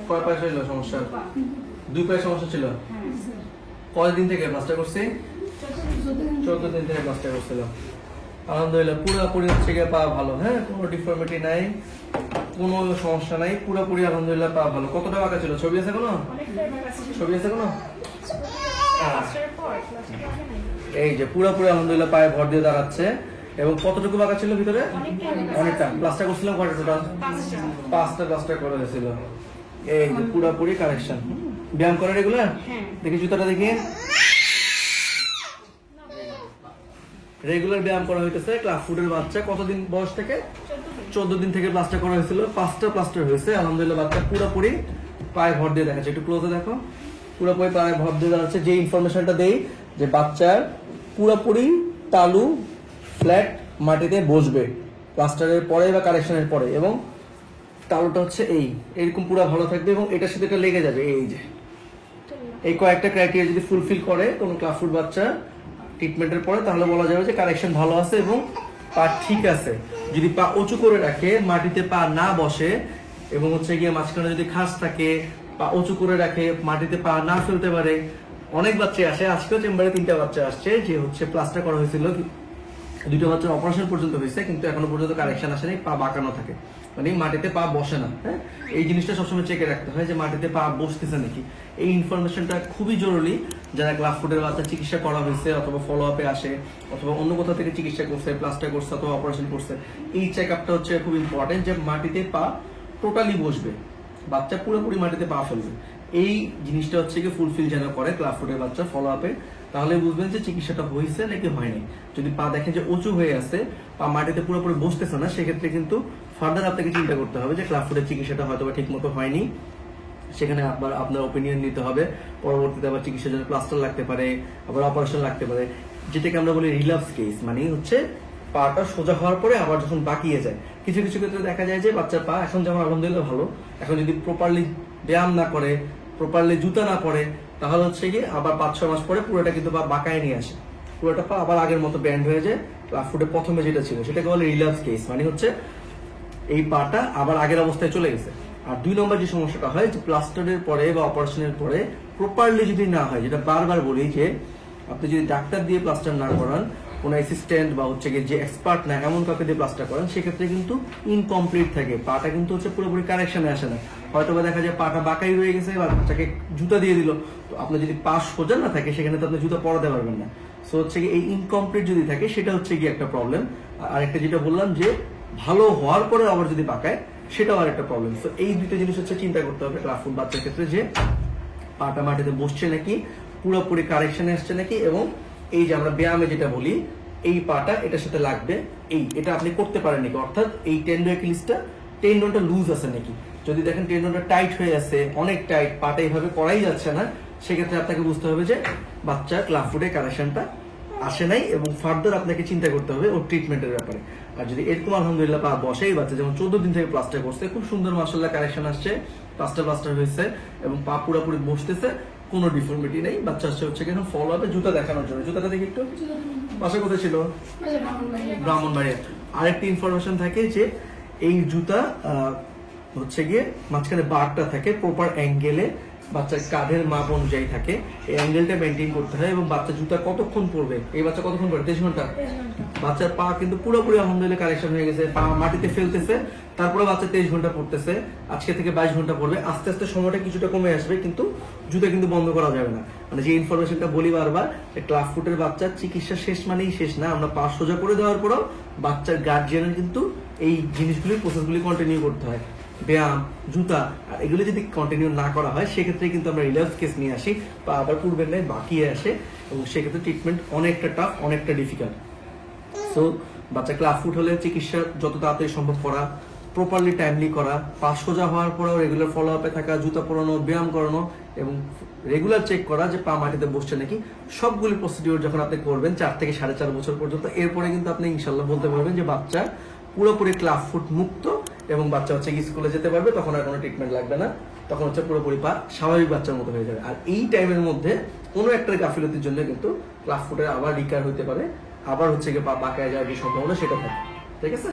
কয় পায়ে ছিল সমস্যা? দুই পায়ে সমস্যা ছিল। কয়দিন থেকে প্লাস্টার করছি? 14 দিন থেকে প্লাস্টার করছিল। আলহামদুলিল্লাহ পুরোপুরি হচ্ছে গিয়ে পা ভালো। হ্যাঁ, কোনো ডিফর্মিটি নাই, কোনো সমস্যা নাই, পুরোপুরি আলহামদুলিল্লাহ পা ভালো। কতটা বাঁকা ছিল? ছবি আছে কোনো? ছবি আছে কোনো? এই যে পুরোপুরি আলহামদুলিল্লাহ পায়ে ভর দিয়ে দাঁড়াচ্ছে। এবং কতটুকু বাঁকা ছিল ভিতরে? অনেকটা। প্লাস্টার করছিলাম কয়টা টোটাল? 5টা প্লাস্টার করা হয়েছিল। এই যে পুরোপুরি কারেকশন। ব্যায়াম করে রেগুলার? দেখি জুতাটা দেখি। রেগুলার ব্যায়াম করা হইতেছে। ক্লাস ফুটের বাচ্চা কতদিন বয়স থেকে? 14 দিন থেকে প্লাস্টার করা হয়েছিল। 5টা প্লাস্টার হয়েছে আলহামদুলিল্লাহ। বাচ্চা পুরোপুরি পায়ে ভর দিয়ে দেখাচ্ছে। একটু ক্লোজে দেখো। পুরোপুরি পায়ে ভর দিয়ে দাঁড়াচ্ছে। যে ইনফরমেশনটা দেই যে বাচ্চার পুরোপুরি তালু ফ্ল্যাট মাটিতে বসবে প্লাস্টারের পরে বা কারেকশনের পরে, এবং তালুটা হচ্ছে এইরকম পুরো ভালো থাকবে এবং এটার সাথে এটা লেগে যাবে। এই যে এই কয়েকটা ক্রাইটেরিয়া যদি ফুলফিল করে কোনো ক্লাস ফুট বাচ্চা ট্রিটমেন্টের পরে, তাহলে বলা যাবে যে কারেকশন ভালো আছে এবং পা ঠিক আছে। যদি পা উঁচু করে রাখে, মাটিতে পা না বসে এবং হচ্ছে গিয়ে মাঝখানে যদি খাস থাকে, পা উঁচু করে রাখে, মাটিতে পা না ফেলতে পারে। অনেক বাচ্চা আসে, আজকেও চেম্বারে 3টা বাচ্চা আসছে যে হচ্ছে প্লাস্টার করা হয়েছিল, 2টা বাচ্চার অপারেশন পর্যন্ত হয়েছে কিন্তু এখনো পর্যন্ত কারেকশন আসেনি, পা বাঁকানো থাকে, মানে মাটিতে পা বসে না। হ্যাঁ, এই জিনিসটা সবসময় চেকে রাখতে হয় যে মাটিতে পা বসতেছে নাকি। এই ইনফরমেশনটা খুবই জরুরি যারা ক্লাস ফুটের বাচ্চা চিকিৎসা করা হয়েছে অথবা ফলো আপে আসে অথবা অন্য কোথাও থেকে চিকিৎসা করছে, প্লাস্টার করছে অথবা অপারেশন করছে। এই চেক আপটা হচ্ছে খুব ইম্পর্টেন্ট যে মাটিতে পা টোটালি বসবে, বাচ্চা পুরোপুরি মাটিতে পা ফেলবে। এই জিনিসটা হচ্ছে কি ফুলফিল যেন করে ক্লাস ফুটের বাচ্চা ফলো আপে, তাহলে বুঝবেন যে চিকিৎসাটা হয়েছে নাকি হয়নি। যদি পা দেখেন যে উঁচু হয়ে আছে, পা মাটিতে পুরোপুরি বসতেছে না, সেক্ষেত্রে কিন্তু ফার্দার আপনাকে চিন্তা করতে হবে যে ক্লাস ফুটের চিকিৎসাটা হয়তো ঠিক মতো হয়নি। সেখানে আপনার ওপিনিয়ন নিতে হবে। পরবর্তীতে আবার চিকিৎসার জন্য প্লাস্টার লাগতে পারে, আবার অপারেশন লাগতে পারে, যেটাকে আমরা বলি রিল্যাপস কেস, মানে হচ্ছে পাটা সোজা হওয়ার পরে আবার যখন বাকিয়ে যায়। কিছু কিছু ক্ষেত্রে দেখা যায় যে বাচ্চার পা এখন যেমন আলহামদুলিল্লাহ ভালো, এখন যদি প্রপারলি ব্যায়াম না করে, প্রপারলি জুতা না পরে, তাহলে হচ্ছে গিয়ে আবার 5-6 মাস পরে পুরোটা কিন্তু পা বাঁকায় নিয়ে আসে, পুরোটা পা আবার আগের মতো ব্যান্ড হয়ে যায়। ক্লাস ফুটে প্রথমে যেটা ছিল সেটাকে বলে রিল্যাপস কেস, মানে হচ্ছে এই পাটা আবার আগের অবস্থায় চলে গেছে। আর 2 নম্বর যে সমস্যাটা হয় যে প্লাস্টারের পরে বা অপারেশনের পরে প্রপারলি যদি না হয়, যেটা বারবার বলি যে আপনি যদি ডাক্তার দিয়ে প্লাস্টার না করান, কোন অ্যাসিস্ট্যান্ট বা হচ্ছে যে এক্সপার্ট না এমন কাউকে দিয়ে প্লাস্টার করেন, সেক্ষেত্রে কিন্তু ইনকমপ্লিট থাকে, পাটা কিন্তু হচ্ছে পুরোপুরি কারেকশনে আসে না। হয়তো বা দেখা যায় পাটা বাঁকাই রয়ে গেছে বা বাচ্চাকে জুতা দিয়ে দিল, তো আপনার যদি পা সোজা না থাকে সেখানে তো আপনি জুতা পরাতে পারবেন না। সো হচ্ছে এই ইনকমপ্লিট যদি থাকে সেটা হচ্ছে গিয়ে একটা প্রবলেম। আর একটা যেটা বললাম যে ভালো হওয়ার পরে আবার যদি বাঁকায়, সেটাও আর একটা প্রবলেম। তো এই দুটো জিনিস হচ্ছে চিন্তা করতে হবে ক্লাস ফুট বাচ্চার ক্ষেত্রে, যে পাটা মাটিতে বসছে নাকি, পুরোপুরি কারেকশনে আসছে নাকি, এবং এই যে আমরা ব্যায়ামে যেটা বলি এই পাটা এটার সাথে লাগবে, এটা আপনি করতে পারেন নাকি, অর্থাৎ এই টেন্ডনটা লুজ আছে নাকি। যদি দেখেন টেন্ডনটা টাইট হয়ে আছে, অনেক টাইট, পাটা এইভাবে করাই যাচ্ছে না, সেক্ষেত্রে আপনাকে বুঝতে হবে যে বাচ্চার ক্লাস ফুটে কারেকশনটা আসে নাই এবং ফার্দার আপনাকে চিন্তা করতে হবে ওর ট্রিটমেন্টের ব্যাপারে। আর যদি এরকম আলহামদুলিল্লাহ পা বসেই বাচ্চা যেমন 14 দিন থেকে প্লাস্টার করছে, খুব সুন্দর মাশাআল্লাহ কারেকশন আসছে, প্লাস্টার হয়েছে এবং পা পুরোপুরি বসতেছে, কোনো ডিফর্মিটি নেই, বাচ্চা আসছে হচ্ছে এখন ফলো আপে জুতা দেখানোর জন্য। জুতাটা দেখি একটু, বাসা কোথায় ছিল? ব্রাহ্মণবাড়িয়া। আরেকটি ইনফরমেশন থাকে যে এই জুতা হচ্ছে গিয়ে মাঝখানে বারটা থাকে প্রপার অ্যাঙ্গেলে, বাচ্চার কাঁধের মাপ অনুযায়ী থাকে, এই অ্যাঙ্গেলটা মেনটেন করতে হয়। এবং বাচ্চা জুতা কতক্ষণ পরবে, এই বাচ্চা কতক্ষণ পরে? 23 ঘন্টা। বাচ্চার পা কিন্তু পুরোপুরি আলহামদুলিল্লাহ কারেকশন হয়ে গেছে, পা মাটিতে ফেলতেছে, তারপরে বাচ্চা 23 ঘন্টা পড়তেছে, আজকে থেকে 22 ঘন্টা পড়বে। আস্তে আস্তে সময়টা কিছুটা কমে আসবে, কিন্তু জুতা কিন্তু বন্ধ করা যাবে না। মানে যে ইনফরমেশনটা বলি বারবার, ক্লাস ফুটের বাচ্চার চিকিৎসা শেষ মানেই শেষ না। আমরা পা সোজা করে দেওয়ার পরেও বাচ্চার গার্জিয়ানের কিন্তু এই জিনিসগুলি প্রসেসগুলি কন্টিনিউ করতে হয়। ব্যায়াম, জুতা, আর এগুলো যদি কন্টিনিউ না করা হয়, সেক্ষেত্রে কিন্তু আমরা রিল্যাপস কেস নিয়ে আসি, বা আবার পূর্বের ন্যায় বাকিয়ে আসে, এবং সেক্ষেত্রে ট্রিটমেন্ট অনেকটা টাফ, অনেকটা ডিফিকাল্ট। সো বাচ্চা ক্লাস ফুট হলে চিকিৎসা যত তাড়াতাড়ি সম্ভব করা, প্রপারলি টাইমলি করা, পা সোজা হওয়ার পরেও রেগুলার ফলো আপে থাকা, জুতা পরানো, ব্যায়াম করানো এবং রেগুলার চেক করা যে পা মাটিতে বসছে নাকি। সবগুলি প্রসিডিওর যখন আপনি করবেন 4 থেকে 4.5 বছর পর্যন্ত, এরপরে কিন্তু আপনি ইনশাল্লাহ বলতে পারবেন যে বাচ্চা পুরোপুরি ক্লাস ফুট মুক্ত এবং বাচ্চা হচ্ছে স্কুলে যেতে পারবে, তখন আর কোনো ট্রিটমেন্ট লাগবে না, তখন হচ্ছে পুরোপুরি পা স্বাভাবিক বাচ্চার মতো হয়ে যাবে। আর এই টাইমের মধ্যে কোনো একটা গাফিলতির জন্য কিন্তু ক্লাস ফুটের আবার রিকার হইতে পারে, আবার হচ্ছে পা বাঁকায় যাওয়ার যে সম্ভাবনা সেটা থাকে। ঠিক আছে।